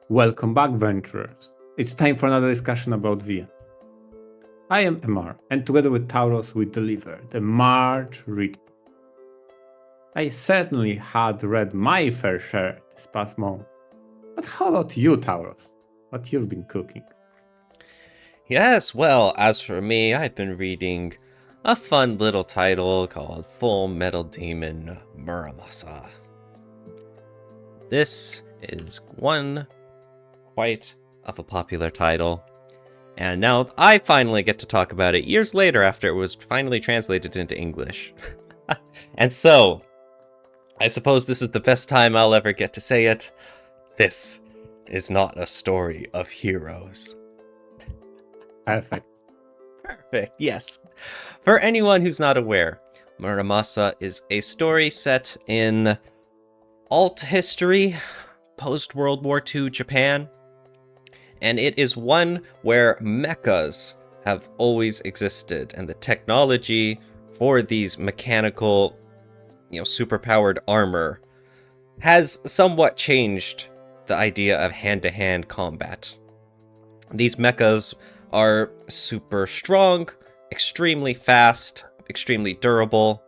Welcome back, venturers. It's time for another discussion about VN. I am Emar, and together with Tauros we deliver the March Readport. I certainly had read my fair share this past month. But how about you, Tauros? What you've been cooking? Yes, well, as for me, I've been reading a fun little title called Full Metal Demon Muramasa. This is one quite of a popular title, and now I finally get to talk about it years later after it was finally translated into English. And so, I suppose this is the best time I'll ever get to say it. This is not a story of heroes. Perfect. Perfect, yes. For anyone who's not aware, Muramasa is a story set in alt history, post-World War II Japan, and it is one where mechas have always existed, and the technology for these mechanical, superpowered armor has somewhat changed the idea of hand-to-hand combat. These mechas are super strong, extremely fast, extremely durable,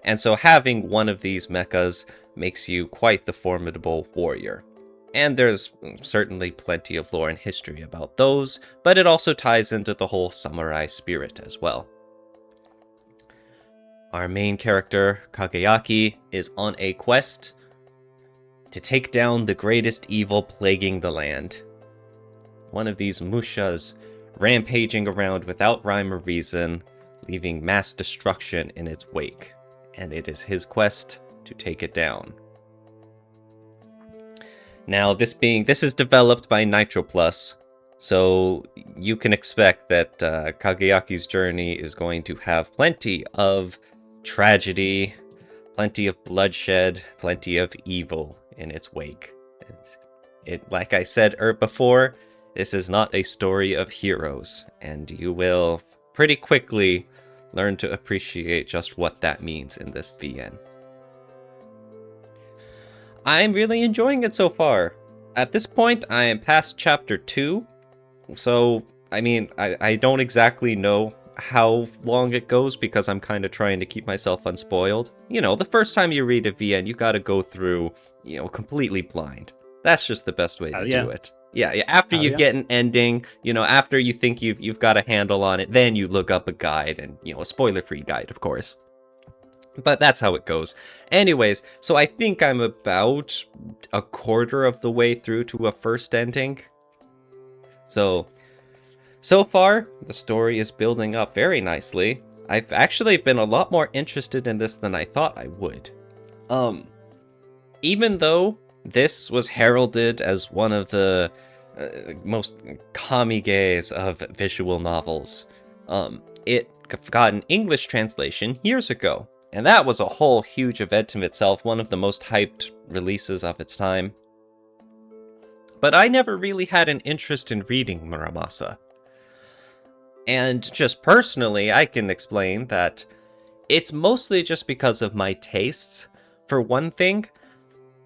and so having one of these mechas makes you quite the formidable warrior. And there's certainly plenty of lore and history about those, but it also ties into the whole samurai spirit as well. Our main character, Kageyaki, is on a quest to take down the greatest evil plaguing the land. One of these mushas rampaging around without rhyme or reason, leaving mass destruction in its wake, and it is his quest to take it down. Now, this is developed by Nitro Plus, so you can expect that Kageyaki's journey is going to have plenty of tragedy, plenty of bloodshed, plenty of evil in its wake. It, like I said before, this is not a story of heroes, and you will pretty quickly learn to appreciate just what that means in this VN. I'm really enjoying it so far. At this point, I am past chapter 2, so, I don't exactly know how long it goes because I'm kind of trying to keep myself unspoiled. The first time you read a VN, you gotta go through, completely blind. That's just the best way to do it. Yeah, after you get an ending, after you think you've got a handle on it, then you look up a guide and, a spoiler-free guide, of course. But that's how it goes. Anyways, so I think I'm about a quarter of the way through to a first ending. So far, the story is building up very nicely. I've actually been a lot more interested in this than I thought I would. Even though this was heralded as one of the most kamiges of visual novels, it got an English translation years ago. And that was a whole huge event in itself, one of the most hyped releases of its time. But I never really had an interest in reading Muramasa. And just personally, I can explain that it's mostly just because of my tastes. For one thing,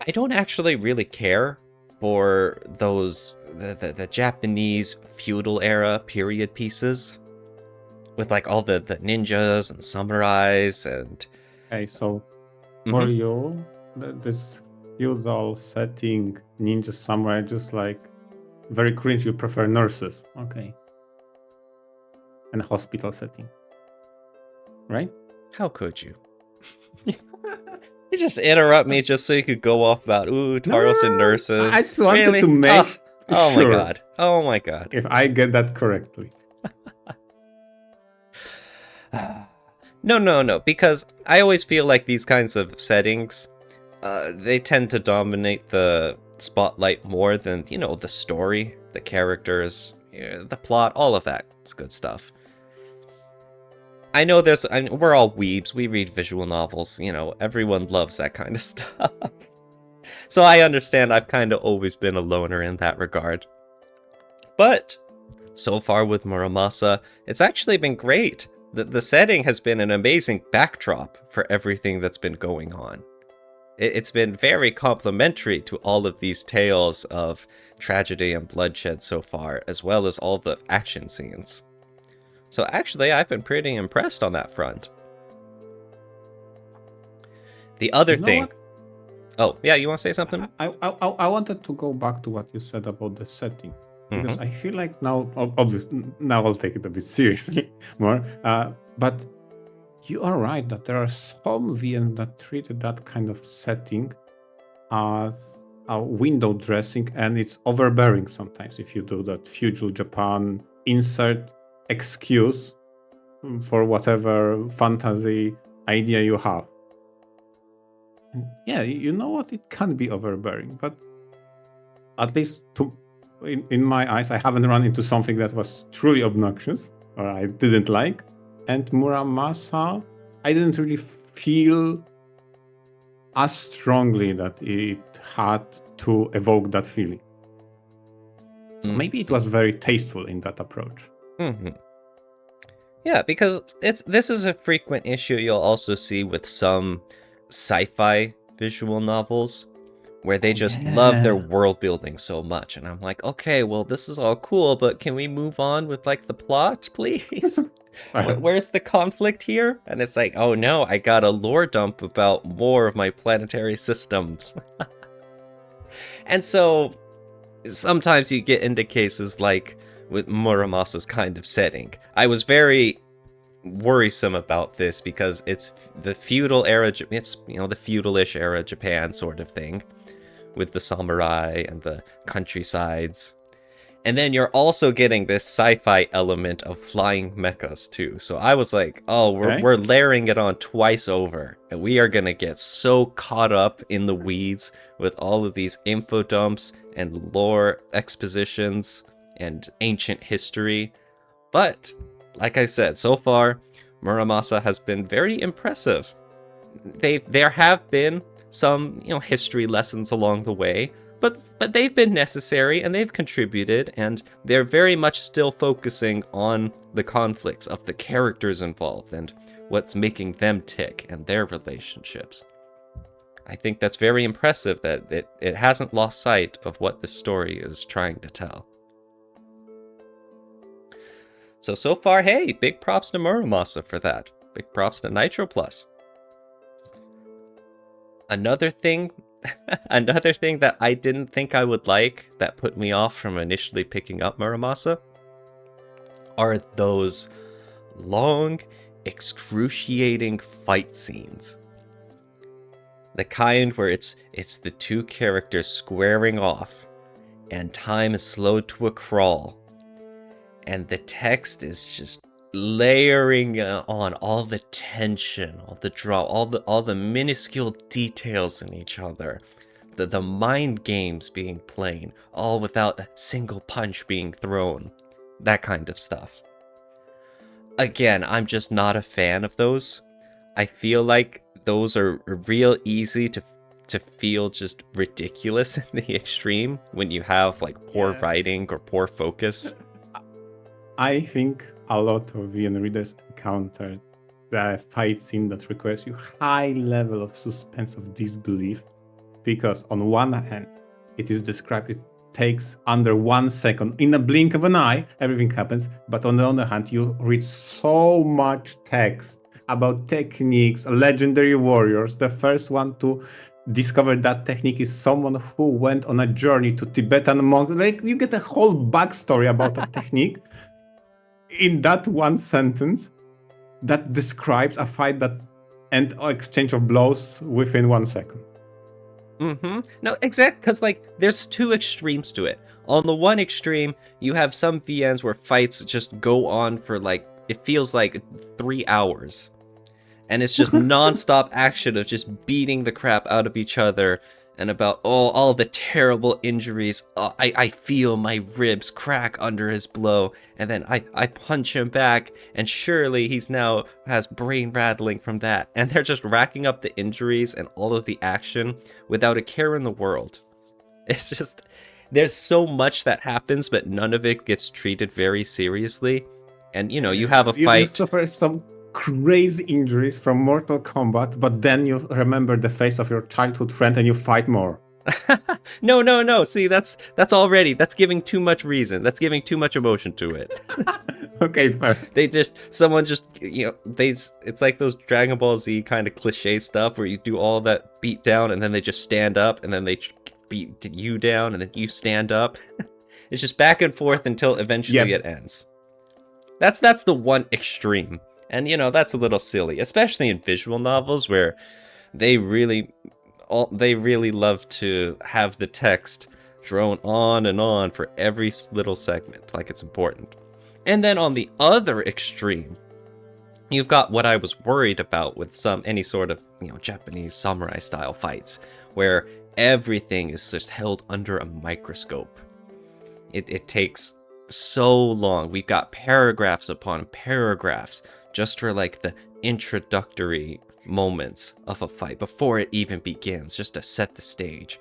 I don't actually really care for those, the Japanese feudal era period pieces. With like all the ninjas and samurais and... Okay, so for you, this feudal setting, ninja samurai, just like very cringe, you prefer nurses. Okay. And a hospital setting. Right? How could you? You just interrupt me just so you could go off about, Tauros and nurses. I just wanted to make oh sure my god. Oh my god. If I get that correctly. No, because I always feel like these kinds of settings, they tend to dominate the spotlight more than, the story, the characters, the plot, all of that. It's good stuff. I know we're all weebs, we read visual novels, everyone loves that kind of stuff. So I understand I've kind of always been a loner in that regard. But, so far with Muramasa, it's actually been great. The setting has been an amazing backdrop for everything that's been going on. It's been very complimentary to all of these tales of tragedy and bloodshed so far, as well as all the action scenes. So actually, I've been pretty impressed on that front. The other thing... What? Oh, yeah, you want to say something? I wanted to go back to what you said about the setting. Because I feel like now, obviously, now I'll take it a bit seriously more. But you are right that there are some VNs that treated that kind of setting as a window dressing, and it's overbearing sometimes if you do that feudal Japan insert excuse for whatever fantasy idea you have. And yeah, you know what? It can be overbearing, but at least in my eyes, I haven't run into something that was truly obnoxious or I didn't like. And Muramasa, I didn't really feel as strongly that it had to evoke that feeling. So maybe it was very tasteful in that approach. Yeah, because this is a frequent issue you'll also see with some sci-fi visual novels, where they just love their world building so much. And I'm like, okay, well, this is all cool, but can we move on with like the plot, please? Where's the conflict here? And it's like, oh no, I got a lore dump about more of my planetary systems. And so sometimes you get into cases like with Muramasa's kind of setting. I was very worrisome about this because it's the feudal era, it's, you know, the feudalish era Japan sort of thing, with the samurai and the countrysides. And then you're also getting this sci-fi element of flying mechas too. So I was like, oh, we're layering it on twice over. And we are going to get so caught up in the weeds with all of these info dumps and lore expositions and ancient history. But, like I said, so far, Muramasa has been very impressive. There have been some, you know, history lessons along the way, but they've been necessary and they've contributed, and they're very much still focusing on the conflicts of the characters involved and what's making them tick and their relationships. I think that's very impressive that it hasn't lost sight of what this story is trying to tell. So far, hey, big props to Muramasa for that. Big props to Nitro Plus. Another thing that I didn't think I would like that put me off from initially picking up Muramasa are those long, excruciating fight scenes. The kind where it's the two characters squaring off and time is slowed to a crawl and the text is just layering on all the tension, all the drama, all the minuscule details in each other, the mind games being played, all without a single punch being thrown, that kind of stuff. Again, I'm just not a fan of those. I feel like those are real easy to feel just ridiculous in the extreme when you have like poor writing or poor focus. I think a lot of VN readers encounter the fight scene that requires you high level of suspense of disbelief, because on one hand, it is described, it takes under 1 second, in a blink of an eye, everything happens, but on the other hand, you read so much text about techniques, legendary warriors. The first one to discover that technique is someone who went on a journey to Tibetan monks. Like, you get a whole backstory about a technique in that one sentence that describes a fight that and exchange of blows within 1 second. No, exactly, because like there's two extremes to it. On the one extreme, you have some VNs where fights just go on for like, it feels like 3 hours. And it's just non-stop action of just beating the crap out of each other and about all the terrible injuries. I feel my ribs crack under his blow, and then I punch him back, and surely he's now has brain rattling from that. And they're just racking up the injuries and all of the action without a care in the world. It's just, there's so much that happens, but none of it gets treated very seriously. And you know, you have a fight. You suffer some crazy injuries from Mortal Kombat, but then you remember the face of your childhood friend and you fight more. No. See, that's giving too much reason. That's giving too much emotion to it. Okay, fair. It's like those Dragon Ball Z kind of cliche stuff where you do all that beat down and then they just stand up and then they beat you down and then you stand up. It's just back and forth until eventually it ends. That's the one extreme. And that's a little silly, especially in visual novels where they really love to have the text drone on and on for every little segment, like it's important. And then on the other extreme, you've got what I was worried about with any sort of, Japanese samurai style fights, where everything is just held under a microscope. It takes so long. We've got paragraphs upon paragraphs just for like the introductory moments of a fight before it even begins, just to set the stage.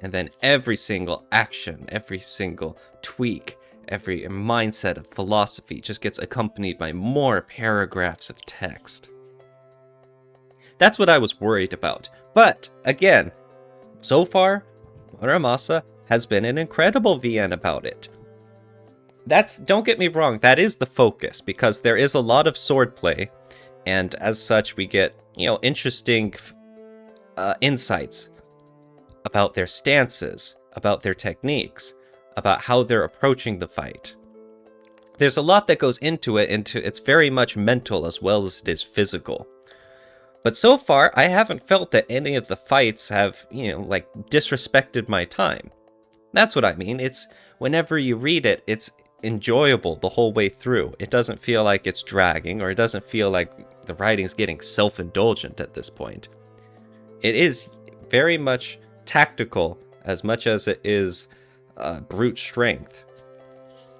And then every single action, every single tweak, every mindset of philosophy just gets accompanied by more paragraphs of text. That's what I was worried about. But again, so far, Muramasa has been an incredible VN about it. Don't get me wrong, that is the focus, because there is a lot of swordplay, and as such we get, interesting insights about their stances, about their techniques, about how they're approaching the fight. There's a lot that goes into it, it's very much mental as well as it is physical. But so far, I haven't felt that any of the fights have, disrespected my time. That's what I mean. It's whenever you read it, it's enjoyable the whole way through. It doesn't feel like it's dragging, or it doesn't feel like the writing's getting self-indulgent at this point. It is very much tactical as much as it is brute strength.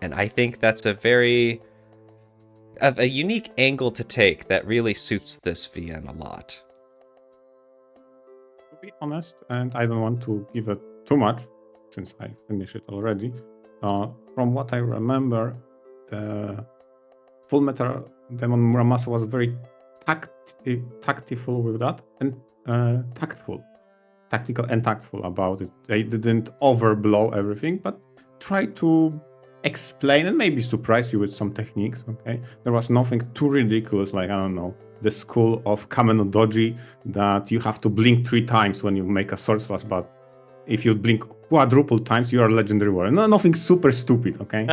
And I think that's a unique angle to take that really suits this VN a lot. To be honest, and I don't want to give it too much, since I finished it already, from what I remember, the Full Metal Demon Muramasa was very tactful with that, and tactical and tactful about it. They didn't overblow everything, but tried to explain and maybe surprise you with some techniques. Okay, there was nothing too ridiculous, like, I don't know, the school of Kameno Doji that you have to blink 3 times when you make a sword slash, but if you blink quadruple times, you are a legendary warrior. No, nothing super stupid, okay?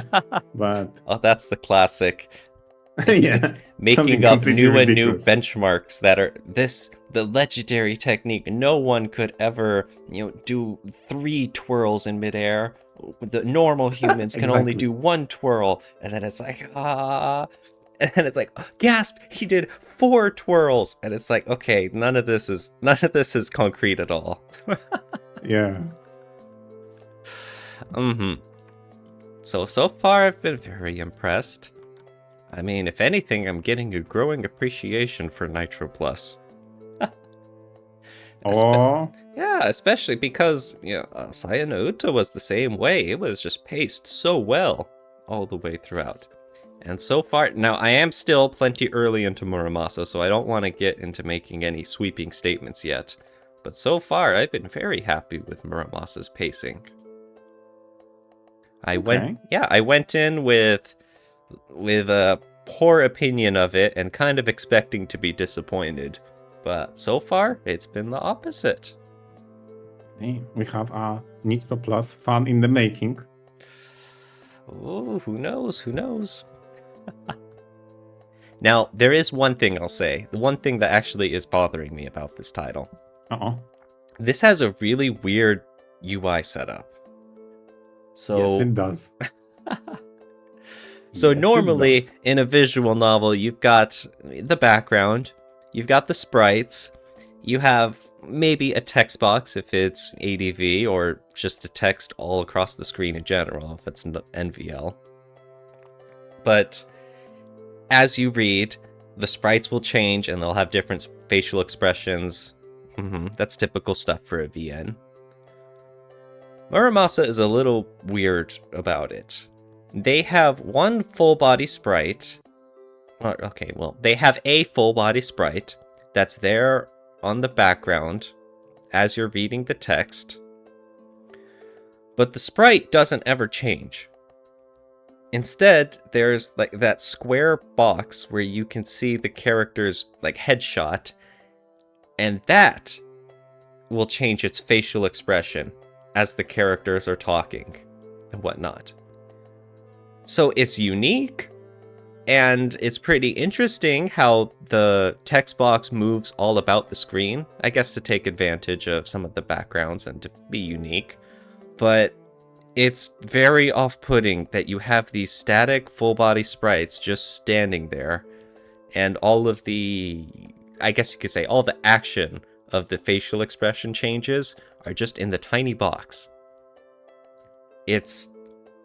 But oh, that's the classic. Yeah, it's making up new and new benchmarks that are the legendary technique. No one could ever, do 3 twirls in midair. The normal humans can only do 1 twirl, and then it's like, and then it's like, gasp, he did 4 twirls, and it's like, okay, none of this is concrete at all. Yeah. So far I've been very impressed. I mean, if anything, I'm getting a growing appreciation for Nitro Plus. Oh. Yeah, especially because, Saya no Uta was the same way. It was just paced so well all the way throughout. And so far, now I am still plenty early into Muramasa, so I don't want to get into making any sweeping statements yet. But so far, I've been very happy with Muramasa's pacing. I went in with a poor opinion of it and kind of expecting to be disappointed. But so far, it's been the opposite. Hey, we have a Nitro Plus fan in the making. Oh, who knows? Now, there is one thing I'll say. The one thing that actually is bothering me about this title. This has a really weird UI setup. So, yes, it does. So normally in a visual novel, you've got the background, you've got the sprites, you have maybe a text box if it's ADV, or just the text all across the screen in general if it's NVL. But as you read, the sprites will change and they'll have different facial expressions. That's typical stuff for a VN. Muramasa is a little weird about it. They have one full body sprite, Okay, well, they have a full body sprite that's there on the background as you're reading the text, but the sprite doesn't ever change. Instead, there's like that square box where you can see the character's like headshot, and that will change its facial expression as the characters are talking and whatnot. So it's unique, and it's pretty interesting how the text box moves all about the screen, I guess to take advantage of some of the backgrounds and to be unique. But it's very off-putting that you have these static full-body sprites just standing there, and all of the, I guess you could say, all the action of the facial expression changes are just in the tiny box.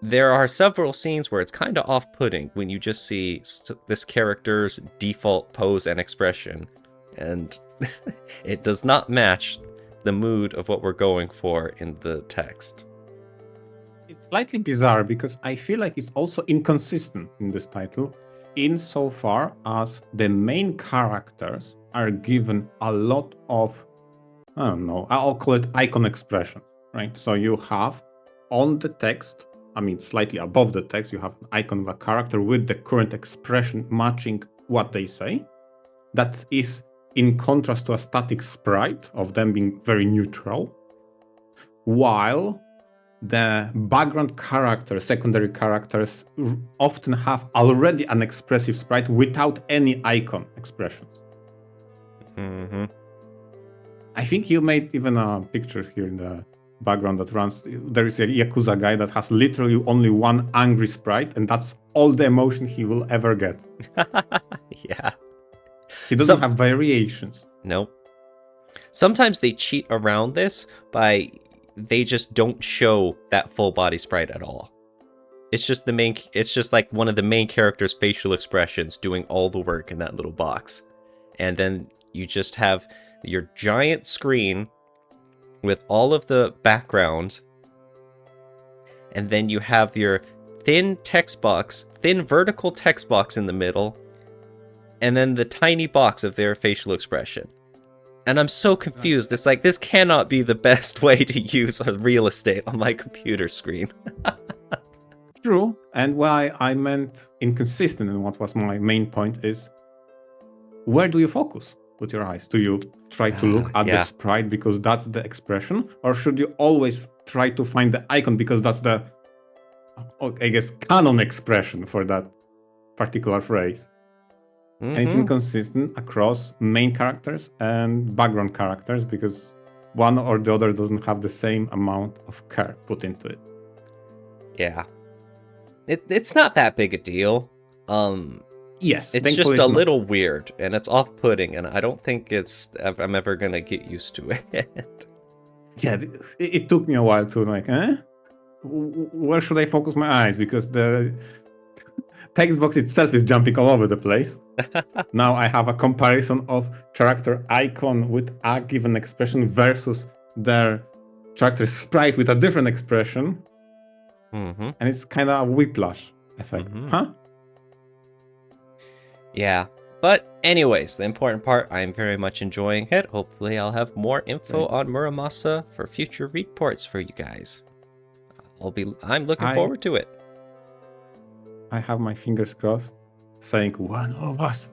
There are several scenes where it's kind of off-putting when you just see this character's default pose and expression, and it does not match the mood of what we're going for in the text. It's slightly bizarre because I feel like it's also inconsistent in this title, insofar as the main characters are given a lot of, I don't know, I'll call it icon expression, right? So you have on the text, I mean, slightly above the text, you have an icon of a character with the current expression matching what they say. That is in contrast to a static sprite of them being very neutral, while the background characters, secondary characters, often have already an expressive sprite without any icon expressions. Mm-hmm. I think you made even a picture here in the background that runs. There is a Yakuza guy that has literally only one angry sprite, and that's all the emotion he will ever get. Yeah. He doesn't have variations. Nope. Sometimes they cheat around this by they just don't show that full body sprite at all. It's just like one of the main character's facial expressions doing all the work in that little box. And then you just have your giant screen with all of the background, and then you have your thin vertical text box in the middle, and then the tiny box of their facial expression. And I'm so confused. It's like, this cannot be the best way to use real estate on my computer screen. True. And why I meant inconsistent, and what was my main point is, where do you focus with your eyes? Do you try to look at the sprite because that's the expression? Or should you always try to find the icon because that's the, I guess, canon expression for that particular phrase? Mm-hmm. And it's inconsistent across main characters and background characters because one or the other doesn't have the same amount of care put into it. Yeah. It's not that big a deal. Yes, it's just a little weird, and it's off-putting, and I don't think I'm ever gonna get used to it. Yeah, it took me a while to where should I focus my eyes? Because the text box itself is jumping all over the place. Now I have a comparison of character icon with a given expression versus their character sprite with a different expression. Mm-hmm. And it's kind of a whiplash effect. Mm-hmm. Huh? Yeah. But anyways, the important part, I'm very much enjoying it. Hopefully I'll have more info on Muramasa for future reports for you guys. I'm looking forward to it. I have my fingers crossed, saying, one of us.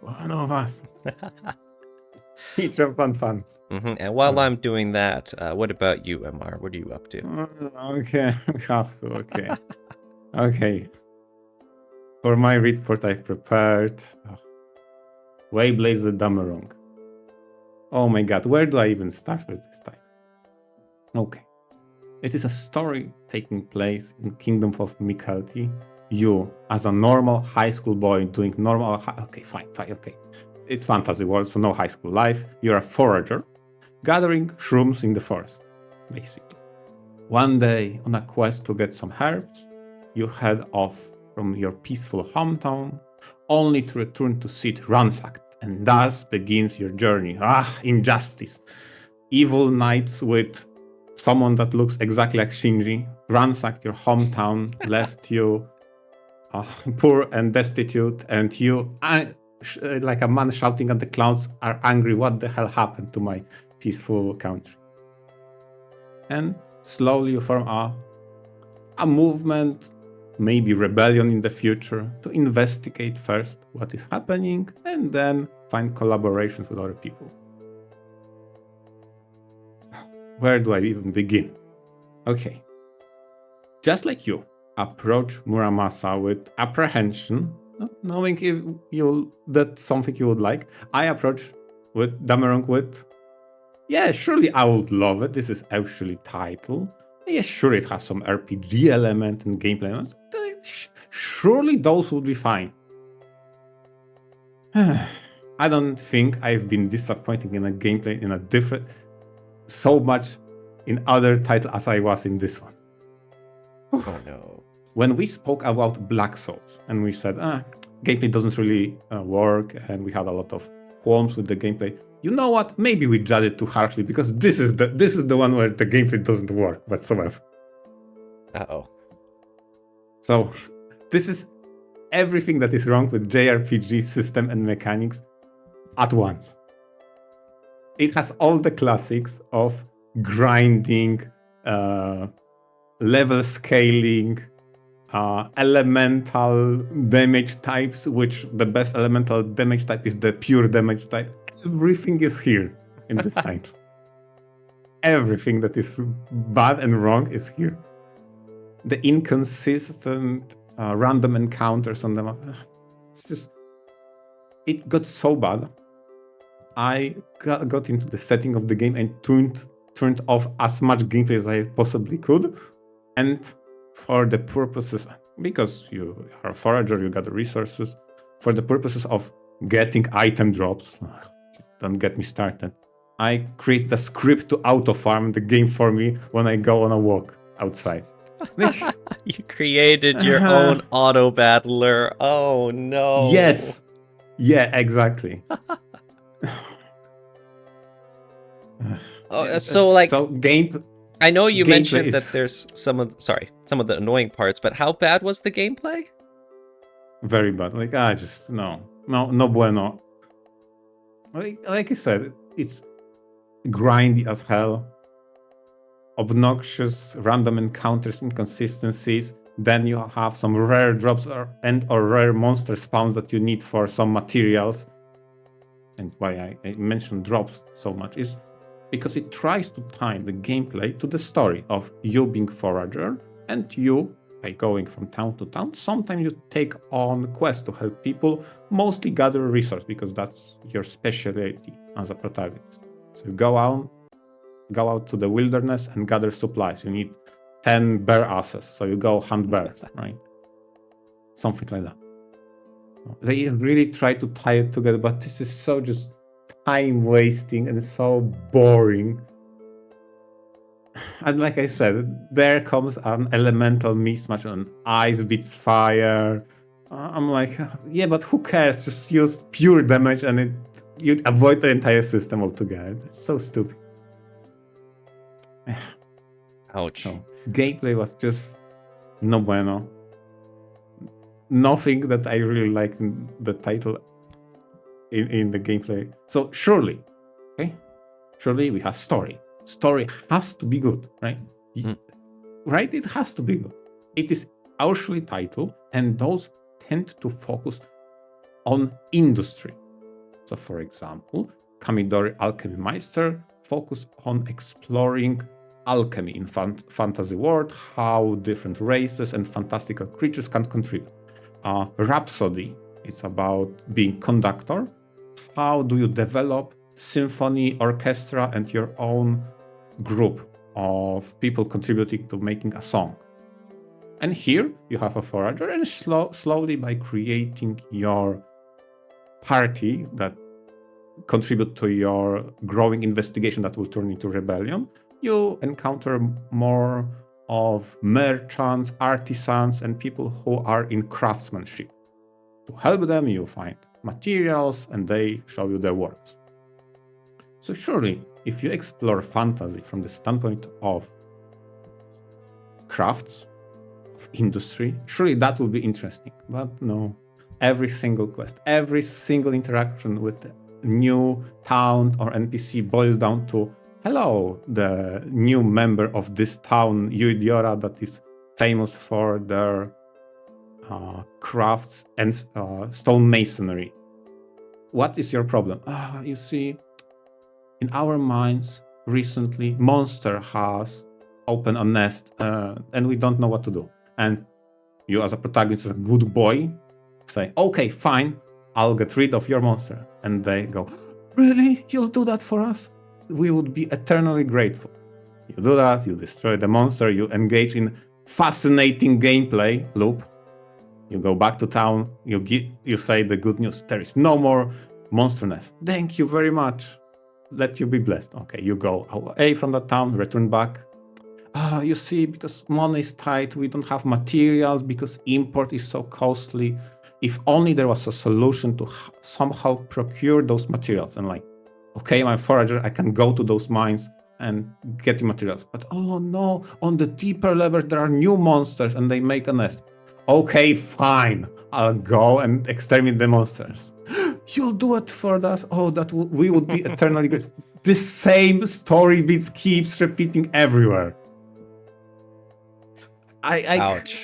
It's fun. Mm-hmm. And while I'm doing that, what about you, Mr? What are you up to? Okay, we have to, okay. Okay. For my report, I've prepared Wayblazer Dammerung. Oh my god, where do I even start with this time? Okay. It is a story taking place in Kingdom of Mikelti. You, as a normal high school boy doing normal... Okay, fine, okay. It's fantasy world, so no high school life. You're a forager, gathering shrooms in the forest, basically. One day, on a quest to get some herbs, you head off from your peaceful hometown, only to return to see it ransacked, and thus begins your journey. Injustice. Evil knights with someone that looks exactly like Shinji ransacked your hometown, left you poor and destitute, and you like a man shouting at the clouds are angry. What the hell happened to my peaceful country? And slowly you form a movement, maybe rebellion in the future, to investigate first what is happening and then find collaborations with other people. Where do I even begin? Okay. Just like you approach Muramasa with apprehension, not knowing if that's something you would like, I approach with Dammerung with, yeah, surely I would love it. This is actually title. Yeah, sure, it has some RPG element and gameplay elements. Surely those would be fine. I don't think I've been disappointing in a gameplay in a different so much in other title as I was in this one. Oh no. When we spoke about Black Souls and we said, gameplay doesn't really work and we had a lot of qualms with the gameplay, you know what? Maybe we judged it too harshly because this is the one where the gameplay doesn't work whatsoever. Uh-oh. So this is everything that is wrong with JRPG system and mechanics at once. It has all the classics of grinding, level scaling, elemental damage types, which the best elemental damage type is the pure damage type. Everything is here in this title. Everything that is bad and wrong is here. The inconsistent random encounters on them. It's just, it got so bad. I got into the setting of the game and turned off as much gameplay as I possibly could. And for the purposes, because you are a forager, you got the resources, for the purposes of getting item drops, don't get me started, I create the script to auto-farm the game for me when I go on a walk outside. You created your own auto-battler. Oh no. Yes. Yeah, exactly. So game. I know you mentioned that is there's some of the annoying parts, but how bad was the gameplay? Very bad. Like just no bueno. Like I said, it's grindy as hell. Obnoxious random encounters, inconsistencies. Then you have some rare drops or rare monster spawns that you need for some materials. And why I mentioned drops so much is because it tries to tie the gameplay to the story of you being forager and you, by going from town to town, sometimes you take on quests to help people, mostly gather resources because that's your specialty as a protagonist. So you go out to the wilderness and gather supplies. You need 10 bear asses, so you go hunt bears, right? Something like that. They really try to tie it together, but this is so just time wasting and so boring. And like I said, there comes an elemental mismatch on ice beats fire. I'm like, yeah, but who cares? Just use pure damage and you avoid the entire system altogether. It's so stupid. Ouch. So, gameplay was just no bueno. Nothing that I really liked in the title in the gameplay. So surely we have story. Story has to be good, right? Right? It has to be good. It is actually title, and those tend to focus on industry. So for example, Kamidori Alchemy Meister focus on exploring alchemy in fantasy world, how different races and fantastical creatures can contribute. Rhapsody, it's about being conductor. How do you develop symphony, orchestra, and your own group of people contributing to making a song? And here you have a forager, and slowly by creating your party that contribute to your growing investigation that will turn into rebellion, you encounter more of merchants, artisans, and people who are in craftsmanship. To help them, you find materials and they show you their works. So surely, if you explore fantasy from the standpoint of crafts, of industry, surely that will be interesting. But no, every single quest, every single interaction with a new town or NPC boils down to, hello, the new member of this town, Yuidiora, that is famous for their crafts and stonemasonry. What is your problem? You see, in our mines recently, monster has opened a nest and we don't know what to do. And you as a protagonist, as a good boy, say, okay, fine, I'll get rid of your monster. And they go, really? You'll do that for us? We would be eternally grateful. You do that, you destroy the monster, you engage in fascinating gameplay loop. You go back to town, you say the good news, there is no more monster nest. Thank you very much. Let you be blessed. Okay, you go away from the town, return back. You see, because money is tight, we don't have materials because import is so costly. If only there was a solution to somehow procure those materials. And like, okay, I'm a forager, I can go to those mines and get the materials. But oh no, on the deeper level, there are new monsters and they make a nest. Okay, fine, I'll go and exterminate the monsters. You'll do it for us? Oh, we would be eternally grateful. The same story beats keeps repeating everywhere. Ouch.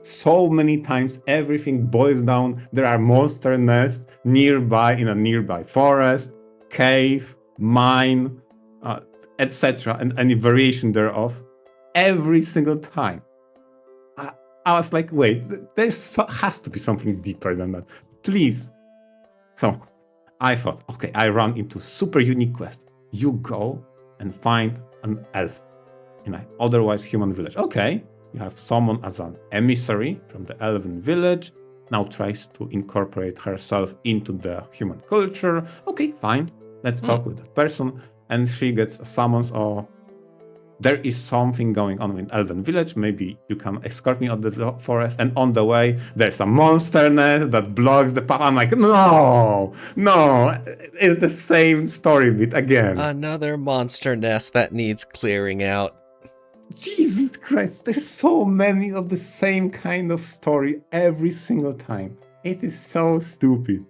So many times everything boils down. There are monster nests nearby in a nearby forest, cave, mine, etc. and any variation thereof. Every single time. I was like, wait, has to be something deeper than that. Please. So I thought, okay, I run into super unique quest. You go and find an elf in an otherwise human village. Okay, you have someone as an emissary from the elven village, now tries to incorporate herself into the human culture. Okay, fine, let's talk with that person. And she gets a summons, or there is something going on in elven village, maybe you can escort me on the forest, and on the way there's a monster nest that blocks the path. I'm like, no, it's the same story bit again. Another monster nest that needs clearing out. Jesus Christ, there's so many of the same kind of story every single time. It is so stupid.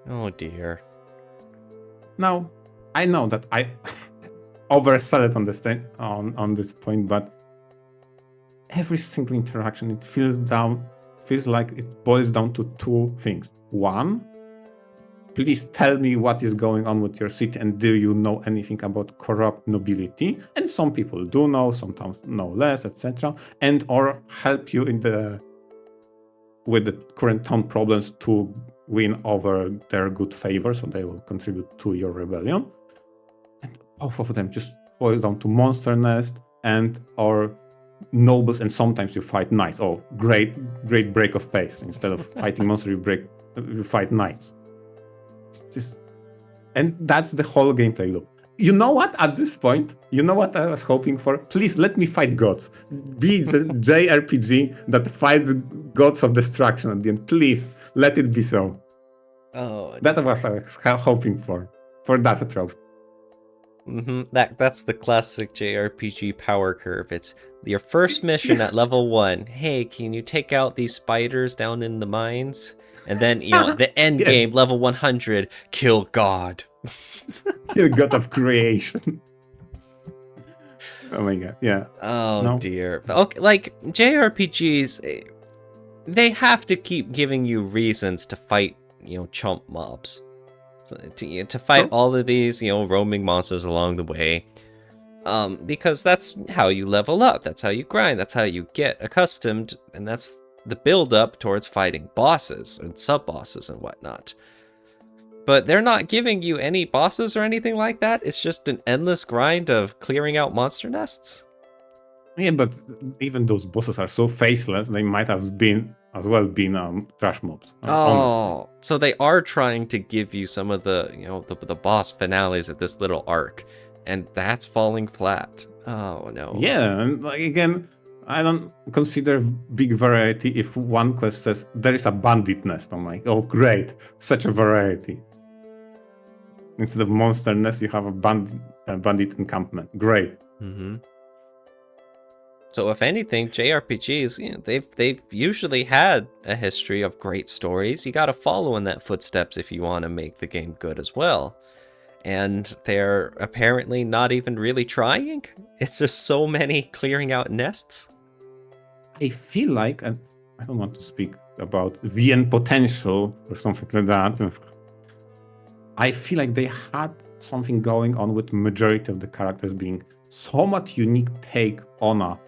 Oh dear. Now, I know that I oversell it on this point, but every single interaction, it feels like it boils down to two things. One, please tell me what is going on with your city, and do you know anything about corrupt nobility? And some people do know, sometimes know less, etc. And or help you with the current town problems to win over their good favor, so they will contribute to your rebellion. And both of them just boils down to monster nest and or nobles, and sometimes you fight knights. Oh, great break of pace. Instead of fighting monsters, you fight knights. And that's the whole gameplay loop. You know what? At this point, you know what I was hoping for? Please let me fight gods. Be JRPG that fights gods of destruction at the end. Please let it be so. Oh, that was I was hoping for that trope. That's the classic JRPG power curve. It's your first mission at level 1. Hey, can you take out these spiders down in the mines? And then, the end game, level 100, kill God. Kill God of creation. Oh my god, yeah. Oh dear. Okay, like, JRPGs, they have to keep giving you reasons to fight, chump mobs. So, to fight all of these, roaming monsters along the way. Because that's how you level up, that's how you grind, that's how you get accustomed, and that's the build-up towards fighting bosses and sub-bosses and whatnot. But they're not giving you any bosses or anything like that. It's just an endless grind of clearing out monster nests. Yeah, but even those bosses are so faceless, they might have been trash mobs. Honestly. So they are trying to give you some of the, the boss finales of this little arc, and that's falling flat. Oh no. Yeah, and like, again, I don't consider big variety if one quest says there is a bandit nest. I'm like, oh great, such a variety. Instead of monster nest, you have a bandit encampment. Great. So if anything, JRPGs, they've usually had a history of great stories. You got to follow in that footsteps if you want to make the game good as well. And they're apparently not even really trying. It's just so many clearing out nests. I feel like, and I don't want to speak about VN potential or something like that. I feel like they had something going on with majority of the characters being somewhat unique take on a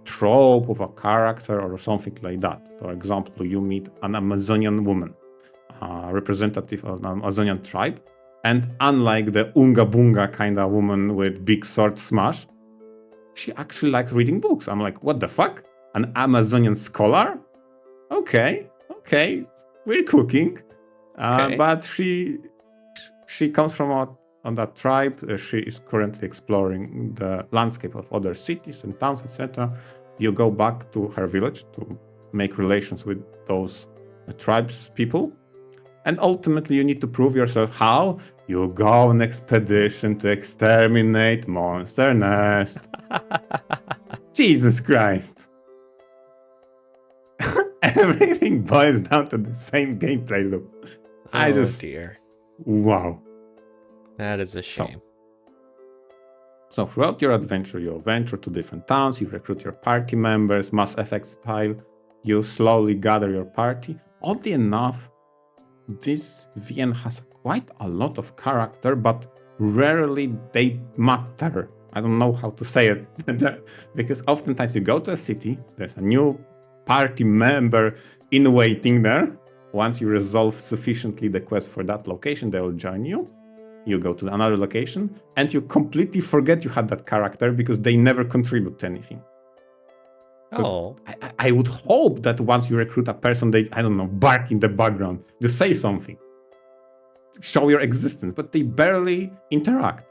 trope of a character or something like that. For example, you meet an Amazonian woman, representative of an Amazonian tribe, and unlike the Unga Bunga kind of woman with big sword smash, she actually likes reading books. I'm like, what the fuck? An Amazonian scholar? Okay, we're cooking. Okay. But she comes from on that tribe. She is currently exploring the landscape of other cities and towns, etc. You go back to her village to make relations with those tribes people. And ultimately, you need to prove yourself. How? You go on expedition to exterminate monster nest. Jesus Christ. Everything boils down to the same gameplay loop. Dear. Wow. That is a shame. So throughout your adventure, you venture to different towns, you recruit your party members, Mass Effect style, you slowly gather your party. Oddly enough, this VN has quite a lot of character, but rarely they matter. I don't know how to say it, because oftentimes you go to a city, there's a new party member in waiting there. Once you resolve sufficiently the quest for that location, they will join you. You go to another location, and you completely forget you had that character because they never contribute to anything. So I would hope that once you recruit a person, they, I don't know, bark in the background, just say something, show your existence, but they barely interact.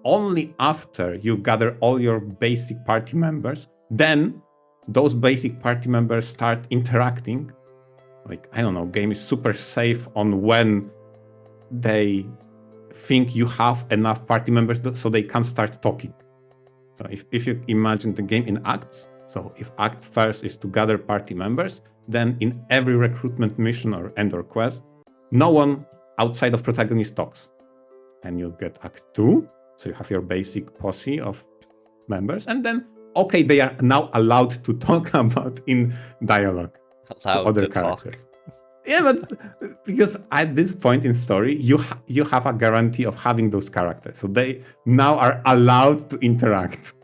Only after you gather all your basic party members, then those basic party members start interacting. Like, I don't know, game is super safe on when they think you have enough party members so they can start talking. So if you imagine the game in acts, so if act first is to gather party members, then in every recruitment mission or end or quest, no one outside of protagonist talks. And you get act 2, so you have your basic posse of members, and then, okay, they are now allowed to talk about in dialogue to other characters. Talk. Yeah, but because at this point in story, you have a guarantee of having those characters. So they now are allowed to interact.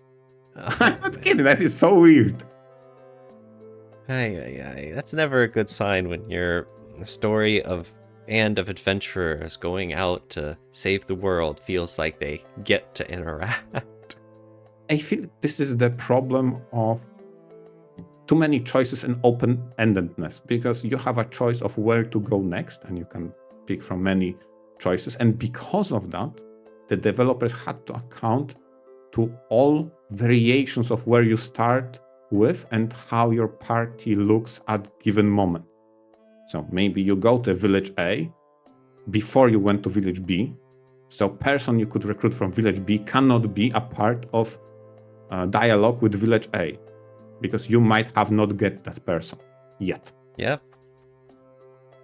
I'm not kidding, that is so weird. That's never a good sign when your story of band of adventurers going out to save the world feels like they get to interact. I feel this is the problem of too many choices and open-endedness, because you have a choice of where to go next and you can pick from many choices. And because of that, the developers had to account to all variations of where you start with and how your party looks at given moment. So maybe you go to village A before you went to village B. So person you could recruit from village B cannot be a part of dialogue with village A, because you might have not get that person yet. Yeah.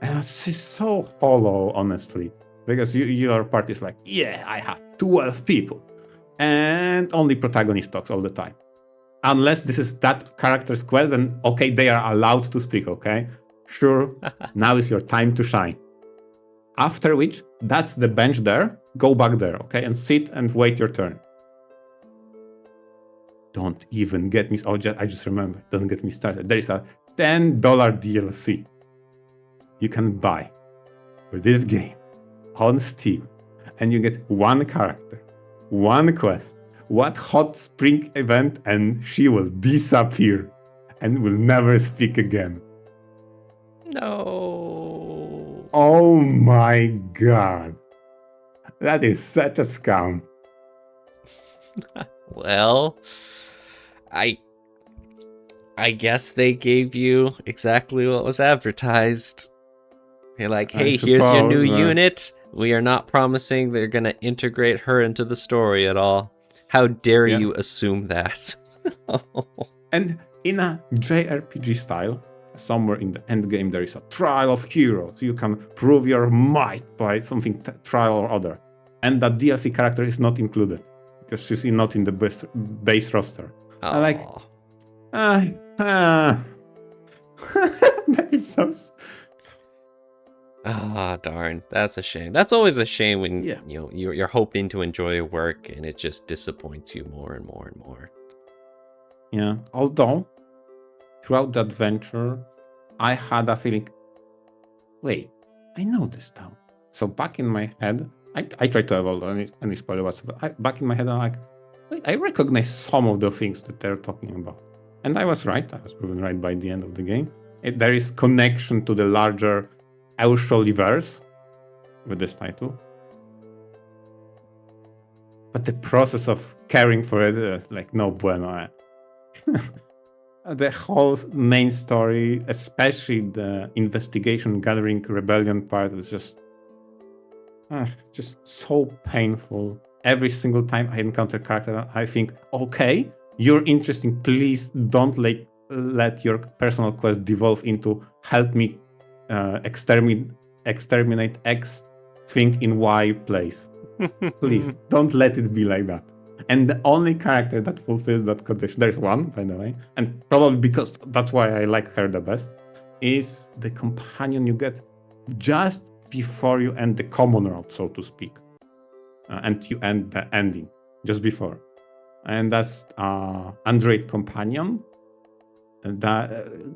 And it's just so hollow, honestly, because your party is like, yeah, I have 12 people, and only protagonist talks all the time. Unless this is that character's quest, and okay, they are allowed to speak, okay? Sure, now is your time to shine. After which, that's the bench there, go back there, okay? And sit and wait your turn. Don't even get me, I just remember, don't get me started. There is a $10 DLC you can buy for this game on Steam, and you get one character, one quest, one hot spring event, and she will disappear and will never speak again. No. Oh my god. That is such a scam. Well, I guess they gave you exactly what was advertised. They're like, hey, here's your new unit. We are not promising they're going to integrate her into the story at all. How dare you assume that? And in a JRPG style, somewhere in the end game, there is a trial of heroes. You can prove your might by something trial or other. And that DLC character is not included because she's not in the base roster. I'm like, that is so... Darn. That's a shame. That's always a shame when Yeah. you're hoping to enjoy your work and it just disappoints you more and more and more. Yeah. Although, throughout the adventure, I had a feeling, wait, I know this town. So back in my head, I tried to avoid any spoiler whatsoever. Back in my head, I'm like, wait, I recognize some of the things that they're talking about. And I was right. I was proven right by the end of the game. There is connection to the larger Eusholliverse with this title. But the process of caring for it is like no bueno. The whole main story, especially the investigation, gathering, rebellion part, was just so painful. Every single time I encounter a character, I think, okay, you're interesting. Please don't let your personal quest devolve into help me exterminate X thing in Y place. Please don't let it be like that. And the only character that fulfills that condition, there's one, by the way, and probably because that's why I like her the best, is the companion you get just before you end the common route, so to speak. And you end the ending just before. And that's Android companion. And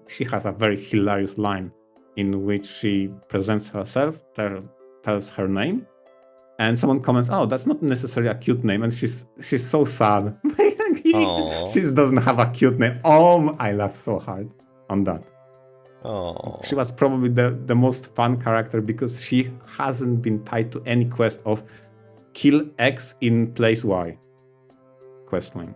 she has a very hilarious line in which she presents herself, tells her name, and someone comments, "Oh, that's not necessarily a cute name," and she's so sad. She doesn't have a cute name. Oh, I laughed so hard on that. Oh, she was probably the most fun character because she hasn't been tied to any quest of kill X in place Y questline.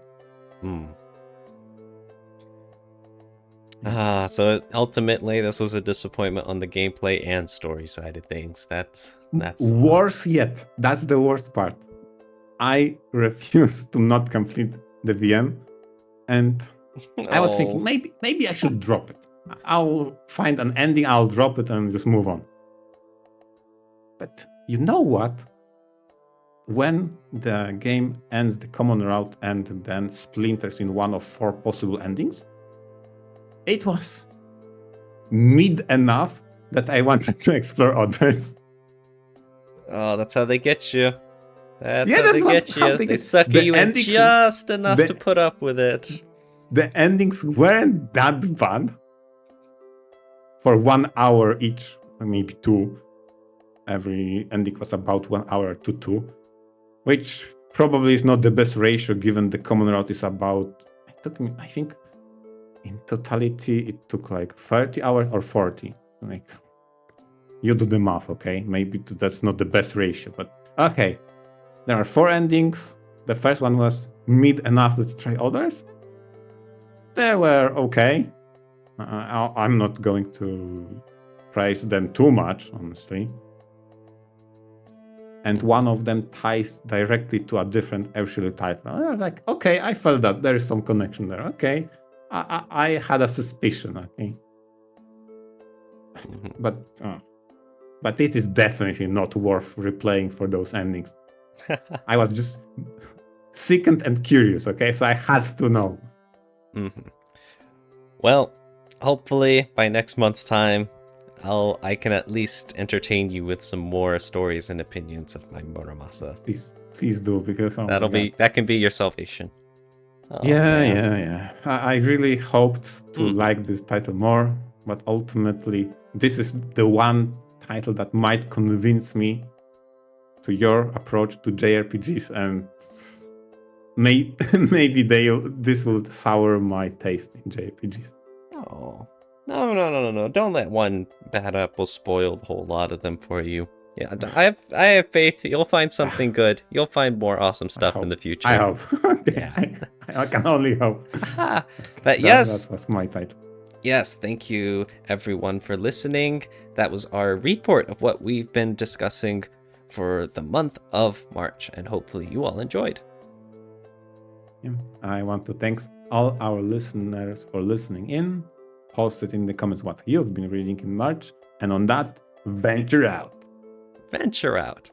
So ultimately, this was a disappointment on the gameplay and story side of things. That's worse yet. That's the worst part. I refuse to not complete the VM, and I was thinking maybe I should drop it. I'll find an ending, I'll drop it, and just move on. But you know what? When the game ends the common route and then splinters in one of 4 possible endings, it was mid enough that I wanted to explore others. Oh, that's how they get you. That's Yeah, how they get you. They sucker you in just enough to put up with it. The endings weren't that bad. For 1 hour each, maybe 2. Every ending was about 1 hour to 2. Which probably is not the best ratio given the common route is about... It took me, I think... In totality, it took like 30 hours or 40. Like, you do the math, okay? Maybe that's not the best ratio, but okay. There are 4 endings. The first one was mid enough. Let's try others. They were okay. I'm not going to praise them too much, honestly. And one of them ties directly to a different Eusholli title. I was like, okay, I felt that there is some connection there. Okay. I had a suspicion, okay? But it is definitely not worth replaying for those endings. I was just sickened and curious, okay? So I had to know. Well, hopefully by next month's time, I can at least entertain you with some more stories and opinions of my Muramasa. Please do, because that can be your salvation. Yeah. I really hoped to like this title more, but ultimately, this is the one title that might convince me to your approach to JRPGs, and maybe this will sour my taste in JRPGs. Oh, no! Don't let one bad apple spoil the whole lot of them for you. Yeah, I have faith. You'll find something good. You'll find more awesome stuff in the future. I hope. Yeah. I can only hope. But yes. That was my title. Yes, thank you everyone for listening. That was our report of what we've been discussing for the month of March, and hopefully you all enjoyed. Yeah. I want to thank all our listeners for listening in. Post it in the comments what you've been reading in March. And on that, venture out. Venture out.